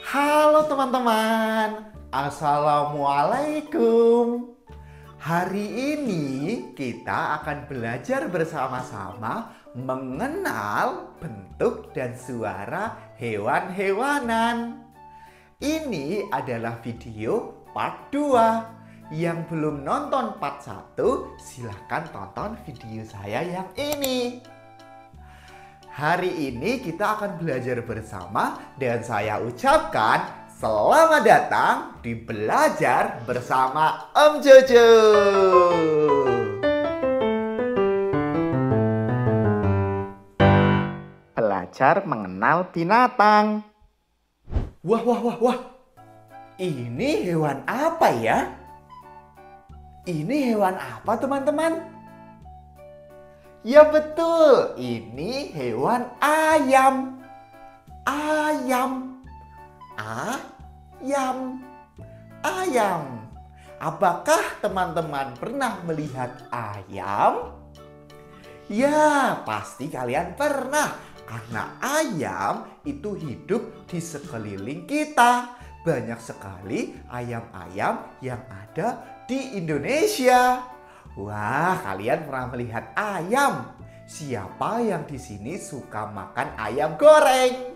Halo teman-teman, Assalamualaikum. Hari ini kita akan belajar bersama-sama mengenal bentuk dan suara hewan-hewanan. Ini adalah video part 2. Yang belum nonton part 1, silahkan tonton video saya yang ini. Hari ini kita akan belajar bersama dan saya ucapkan selamat datang di Belajar Bersama Om Jojo. Belajar mengenal binatang. Wah. Ini hewan apa ya? Ini hewan apa teman-teman? Ya betul, ini hewan ayam. Ayam. Apakah teman-teman pernah melihat ayam? Ya, pasti kalian pernah. Karena ayam itu hidup di sekeliling kita. Banyak sekali ayam-ayam yang ada di Indonesia. Wah, kalian pernah melihat ayam? Siapa yang di sini suka makan ayam goreng?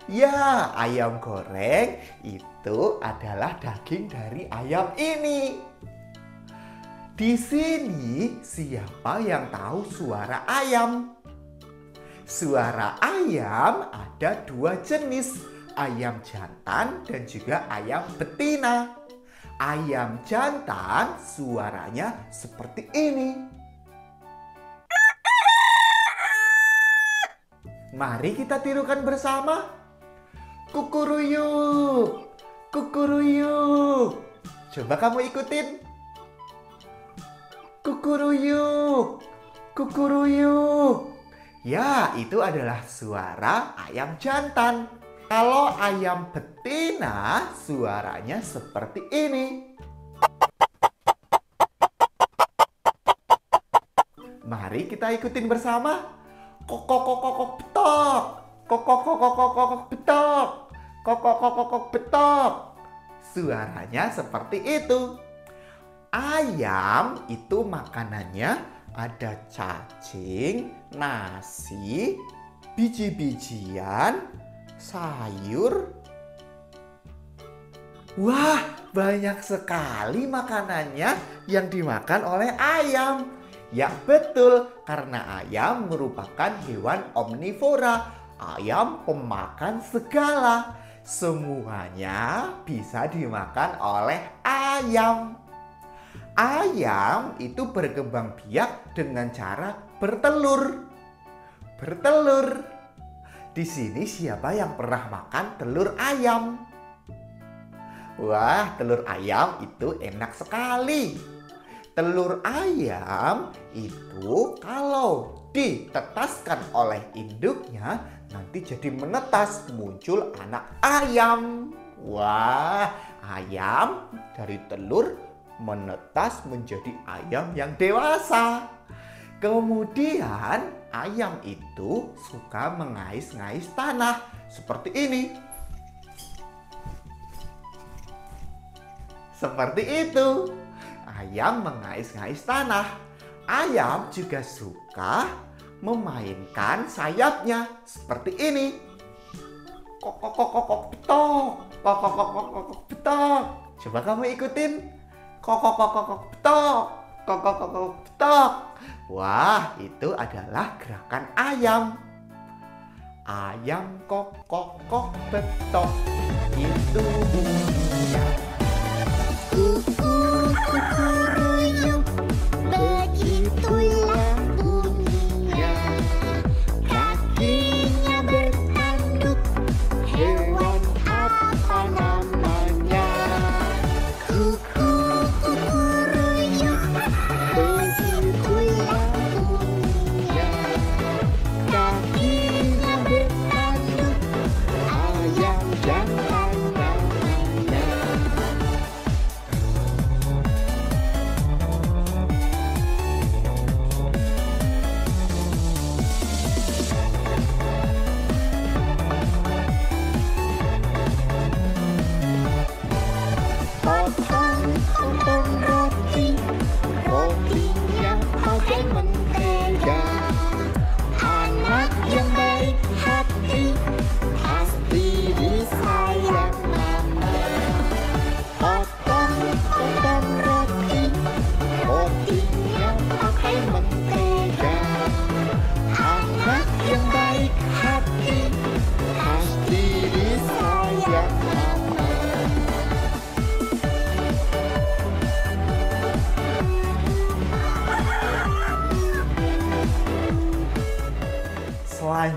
Ya, ayam goreng itu adalah daging dari ayam ini. Di sini siapa yang tahu suara ayam? Suara ayam ada dua jenis, ayam jantan dan juga ayam betina. Ayam jantan suaranya seperti ini. Mari kita tirukan bersama. Kukuruyuk, kukuruyuk. Coba kamu ikutin. Kukuruyuk, kukuruyuk. Ya, itu adalah suara ayam jantan. Kalau ayam betina, suaranya seperti ini. Mari kita ikutin bersama. Kokok betok. Kokok betok. Kokok betok. Suaranya seperti itu. Ayam itu makanannya ada cacing, nasi, biji-bijian, sayur. Wah, banyak sekali makanannya yang dimakan oleh ayam. Ya betul, karena ayam merupakan hewan omnivora. Ayam pemakan segala. Semuanya bisa dimakan oleh ayam. Ayam itu berkembang biak dengan cara bertelur. Bertelur. Di sini siapa yang pernah makan telur ayam? Wah, telur ayam itu enak sekali. Telur ayam itu kalau ditetaskan oleh induknya nanti jadi menetas, muncul anak ayam. Wah, ayam dari telur menetas menjadi ayam yang dewasa. Kemudian ayam itu suka mengais-ngais tanah seperti ini. Seperti itu. Ayam mengais-ngais tanah. Ayam juga suka memainkan sayapnya seperti ini. Kokok betok. Kokok betok. Coba kamu ikutin. Kokok betok. Kokok betok. Wah, itu adalah gerakan ayam. Ayam kokok betok. Itu bunyinya. Kukuruyuk, begitulah bunyinya. Kakinya bertanduk, hewan apa namanya? Kukuruyuk, begitulah bunyinya. Kakinya bertanduk, ayam jantan namanya.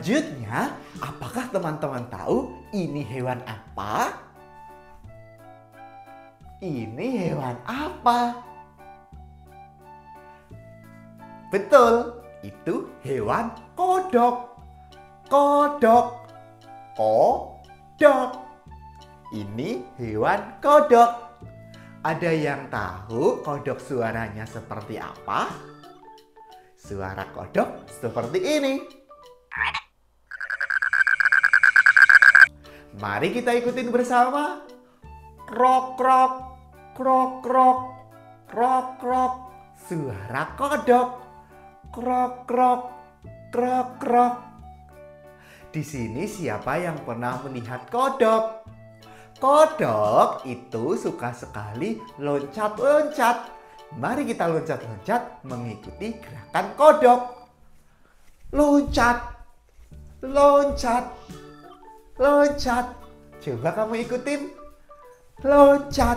Selanjutnya, apakah teman-teman tahu ini hewan apa? Ini hewan apa? Betul, itu hewan kodok. Kodok. Kodok. Ini hewan kodok. Ada yang tahu kodok suaranya seperti apa? Suara kodok seperti ini. Mari kita ikutin bersama. Krok krok, krok krok, krok krok. Suara kodok. Krok krok, krok krok. Di sini siapa yang pernah melihat kodok? Kodok itu suka sekali loncat-loncat. Mari kita loncat-loncat mengikuti gerakan kodok. Loncat, loncat, loncat. Coba kamu ikutin. Loncat,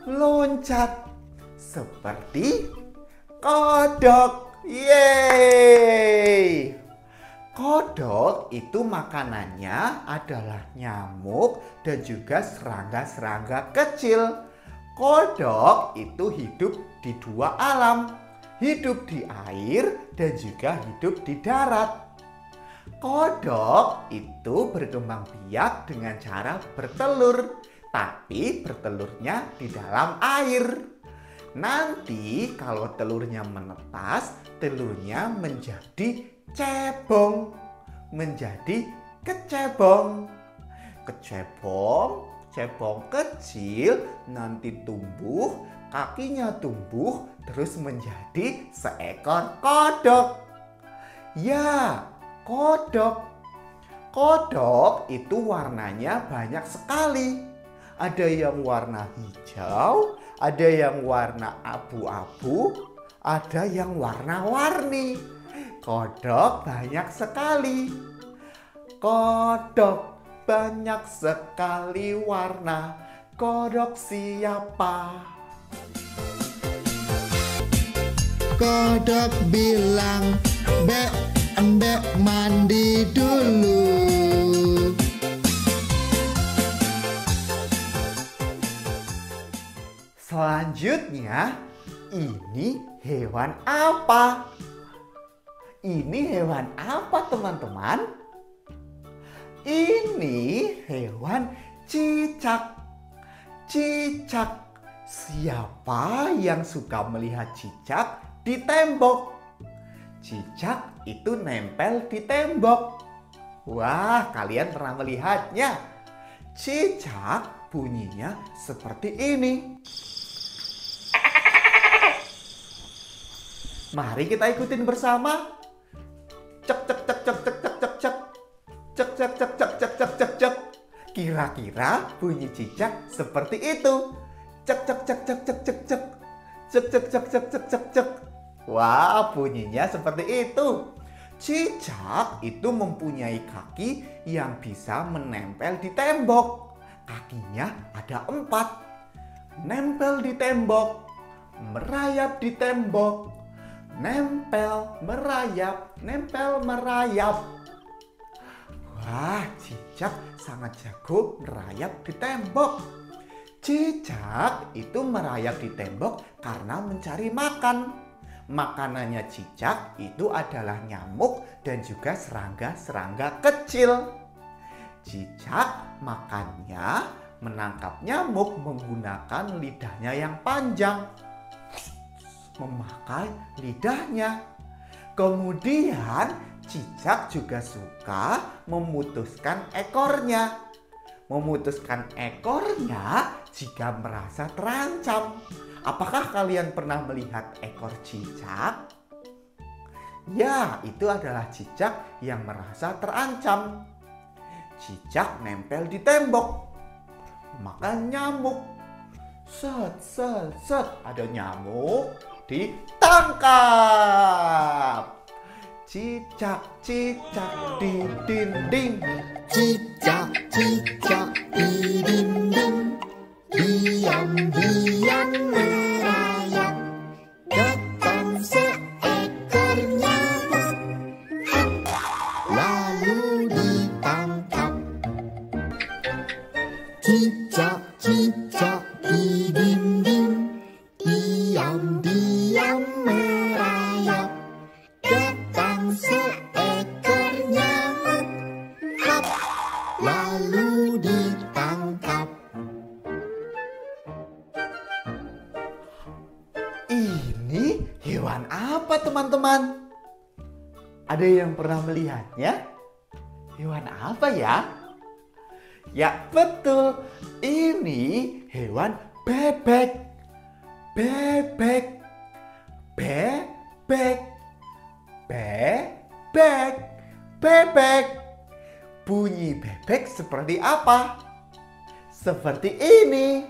loncat. Seperti kodok. Yeay! Kodok itu makanannya adalah nyamuk dan juga serangga-serangga kecil. Kodok itu hidup di dua alam, hidup di air dan juga hidup di darat. Kodok itu berkembang biak dengan cara bertelur, tapi bertelurnya di dalam air. Nanti kalau telurnya menetas, telurnya menjadi cebong, menjadi kecebong. Kecebong, cebong kecil nanti tumbuh, kakinya tumbuh terus menjadi seekor kodok. Ya, kodok. Kodok itu warnanya banyak sekali. Ada yang warna hijau, ada yang warna abu-abu, ada yang warna-warni. Kodok banyak sekali. Kodok banyak sekali warna. Kodok siapa? Kodok bilang, "Mbek, mbek mandi dulu." Selanjutnya, ini hewan apa? Ini hewan apa, teman-teman? Ini hewan cicak. Cicak. Siapa yang suka melihat cicak di tembok? Cicak itu nempel di tembok. Wah, kalian pernah melihatnya. Cicak bunyinya seperti ini. Mari kita ikutin bersama. Cek cek cek cek cek cek cek cek. Cek cek cek cek cek cek cek cek. Kira-kira bunyi cicak seperti itu. Cek cek cek cek cek cek cek. Cek cek cek cek cek cek cek. Wah, bunyinya seperti itu. Cicak itu mempunyai kaki yang bisa menempel di tembok. Kakinya ada 4. Nempel di tembok, merayap di tembok, nempel, merayap, nempel, merayap. Wah, cicak sangat jago merayap di tembok. Cicak itu merayap di tembok karena mencari makan. Makanannya cicak itu adalah nyamuk dan juga serangga-serangga kecil. Cicak makannya menangkap nyamuk menggunakan lidahnya yang panjang. Memakai lidahnya. Kemudian cicak juga suka memutuskan ekornya. Memutuskan ekornya jika merasa terancam. Apakah kalian pernah melihat ekor cicak? Ya, itu adalah cicak yang merasa terancam. Cicak nempel di tembok. Makan nyamuk. Set, set, set. Ada nyamuk. Ditangkap. Cicak, cicak di dinding. Cicak, cicak di dinding, diam-diam merayap. Datang seekor nyamuk, lalu Cicak, cicak di dinding, diam-diam merayap. Datang seekor nyamuk, hap, lalu ditangkap. Ini hewan apa teman-teman? Ada yang pernah melihatnya? Hewan apa ya? Ya betul, ini hewan bebek. Bebek. Bebek. Bebek. Bebek. Bunyi bebek seperti apa? Seperti ini.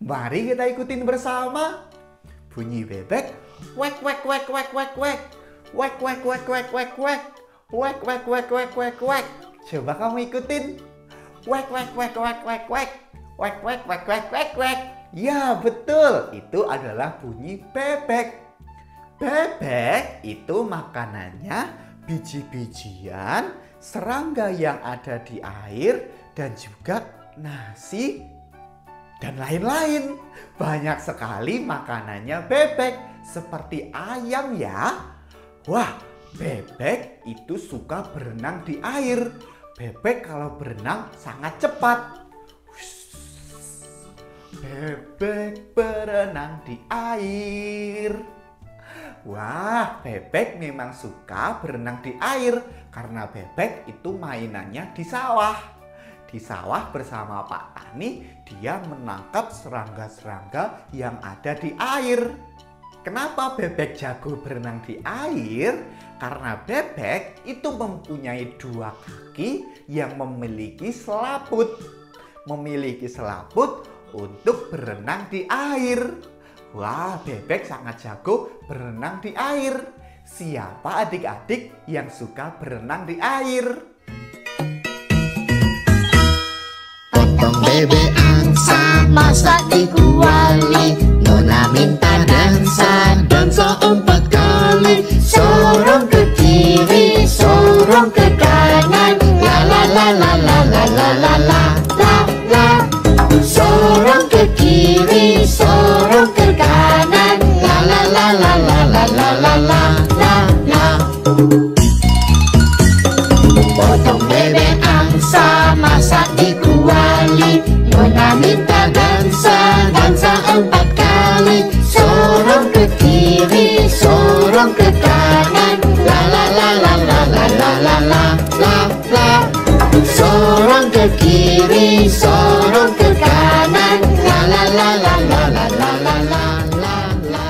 Mari kita ikutin bersama. Bunyi bebek, wek wek wek wek wek wek. Wek wek wek wek wek wek. Wek wek wek wek wek wek. Coba kamu ikutin. Wek wek wek wek wek wek. Wek wek wek wek wek wek. Ya betul, itu adalah bunyi bebek. Bebek itu makanannya biji-bijian, serangga yang ada di air, dan juga nasi dan lain-lain. Banyak sekali makanannya bebek, seperti ayam ya. Wah, bebek itu suka berenang di air. Bebek kalau berenang sangat cepat. Bebek berenang di air. Wah, bebek memang suka berenang di air karena bebek itu mainannya di sawah. Di sawah bersama Pak Tani, dia menangkap serangga-serangga yang ada di air. Kenapa bebek jago berenang di air? Karena bebek itu mempunyai dua kaki yang memiliki selaput. Memiliki selaput untuk berenang di air. Wah, bebek sangat jago berenang di air. Siapa adik-adik yang suka berenang di air? Potong bebek angsa, masak di kuali. Nona minta dansa, dansa 4 kali. Sorong ke kiri, sorong ke kanan. La la la la la la la la la la la. Sorong ke kiri, sorong ke kanan. La la la la la la la la la la la. Potong bebek angsa, masak di kuali. Nona minta dansa, dansa 4 kali. Sorong ke kiri, sorong ke kanan. La la la la la la la la la la la. Sorong ke kiri, sorong ke kanan. La la la la la la la la la la la.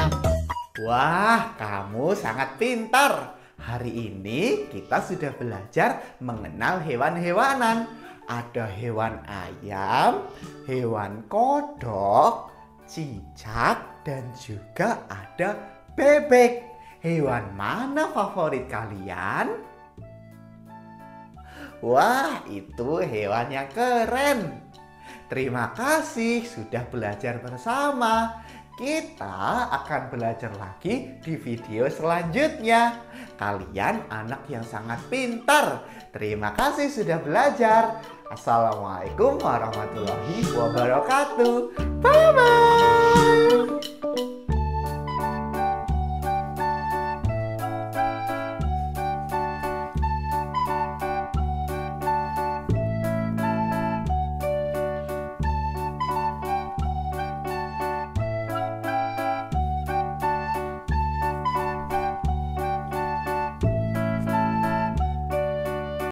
Wah, kamu sangat pintar. Hari ini kita sudah belajar mengenal hewan-hewanan. Ada hewan ayam, hewan kodok, cicak, dan juga ada bebek. Hewan mana favorit kalian? Wah, itu hewan yang keren. Terima kasih sudah belajar bersama. Kita akan belajar lagi di video selanjutnya. Kalian anak yang sangat pintar. Terima kasih sudah belajar. Assalamualaikum warahmatullahi wabarakatuh. Bye-bye.